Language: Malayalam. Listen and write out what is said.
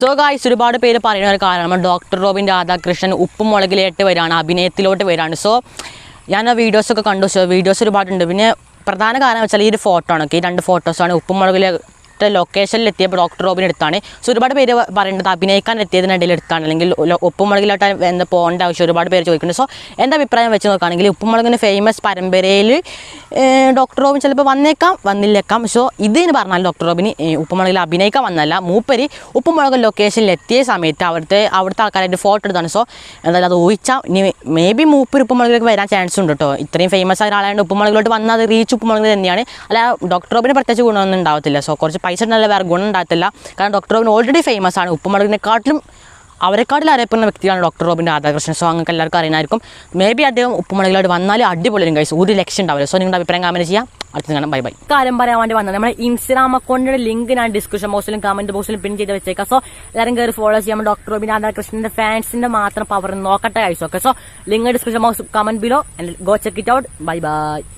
സോ ഗായ്സ് ഒരുപാട് പേര് പറയുന്ന ഒരു കാര്യമാണ് ഡോക്ടർ റോബിൻ രാധാകൃഷ്ണൻ ഉപ്പും മുളകിലേട്ട് വരികയാണ്, അഭിനയത്തിലോട്ട് വരികയാണ്. സോ ഞാൻ ആ വീഡിയോസൊക്കെ കണ്ടു. സോ വീഡിയോസ് ഒരുപാടുണ്ട്. പിന്നെ പ്രധാന കാരണം വെച്ചാൽ ഈ ഒരു ഫോട്ടോ ആണ്. ഈ രണ്ട് ഫോട്ടോസാണ് ഉപ്പും മുളകിലെ ലൊക്കേഷനിൽ എത്തിയപ്പോൾ ഡോക്ടർ റോബിൻ എടുത്താണ്. സോ ഒരുപാട് പേര് പറയുന്നത് അഭിനയിക്കാൻ എത്തിയതിനിടയിൽ എടുത്താണ്, അല്ലെങ്കിൽ ഉപ്പുമുളകിലോട്ട് എന്താ പോകേണ്ട ആവശ്യം ഒരുപാട് പേര് ചോദിക്കുന്നുണ്ട്. സോ എൻ്റെ അഭിപ്രായം വെച്ച് നോക്കുകയാണെങ്കിൽ ഉപ്പുമുളകിന് ഫേമസ് പരമ്പരയിൽ ഡോക്ടർ റോബിൻ ചിലപ്പോൾ വന്നേക്കാം, വന്നില്ലേക്കാം. സോ ഇതിന് പറഞ്ഞാൽ ഡോക്ടർ റോബിന് ഉപ്പുമുളകിൽ അഭിനയിക്കാൻ വന്നല്ല, മൂപ്പര് ഉപ്പുമുളക് ലൊക്കേഷനിൽ എത്തിയ സമയത്ത് അവിടുത്തെ ആൾക്കാരായിട്ട് ഫോട്ടോ എടുത്താണ്. സോ എന്തായാലും അത് ഊഹിച്ചാൽ ഇനി മേ ബി മൂപ്പര് ഉപ്പുമുളകിലേക്ക് വരാൻ ചാൻസ് ഉണ്ട് കേട്ടോ. ഇത്രയും ഫേമസ് ആയ ഒരാളായതുകൊണ്ട് ഉപ്പുമുളകിലോട്ട് വന്നാൽ അത് റീച്ച് ഉപ്പുമുളക് തന്നെയാണ്. അല്ല ഡോക്ടർ റോബിന് പ്രത്യേകിച്ച് ഗുണമൊന്നും ഉണ്ടാവത്തില്ല. സോ കുറച്ച് പൈസ നല്ല വേറെ ഗുണം ഉണ്ടാകത്തില്ല. കാരണം ഡോക്ടർ റോബിൻ ഓൾറെഡി ഫേമസ് ആണ്. ഉപ്പുമുളകിനെക്കാട്ടിലും അവരെക്കാട്ടിലും അറിയപ്പെടുന്ന വ്യക്തിയാണ് ഡോക്ടർ റോബിൻ രാധാകൃഷ്ണൻ. സോ അങ്ങനെ എല്ലാവർക്കും അറിയുന്നതായിരിക്കും. മേ ബി അദ്ദേഹം ഉപ്പുമുളകിലോട്ട് വന്നാൽ അടിപൊളിയും ഗൈസ്, ഒരു ലക്ഷം ഉണ്ടാവില്ല. സോ നിങ്ങളുടെ അഭിപ്രായം കമന്റ് ചെയ്യാം. അടുത്ത കാണാം. Bye bye. കാര്യം പറയാൻ വേണ്ടി വന്നത് നമ്മുടെ ഇൻസ്റ്റാഗ്രാം അക്കൗണ്ടിന്റെ ലിങ്ക് ഞാൻ ഡിസ്ക്രിപ്ഷൻ ബോക്സിലും കമന്റ് ബോക്സിലും പിൻ ചെയ്ത് വെച്ചേക്കാം. സോ എല്ലാവരും കയറി ഫോളോ ചെയ്യാം. ഡോക്ടർ റോബിൻ രാധാകൃഷ്ണന്റെ ഫാൻസിന്റെ മാത്രം പവർ നോക്കട്ടെ guys. Okay, so link description box, comment below, go check it out. Bye bye.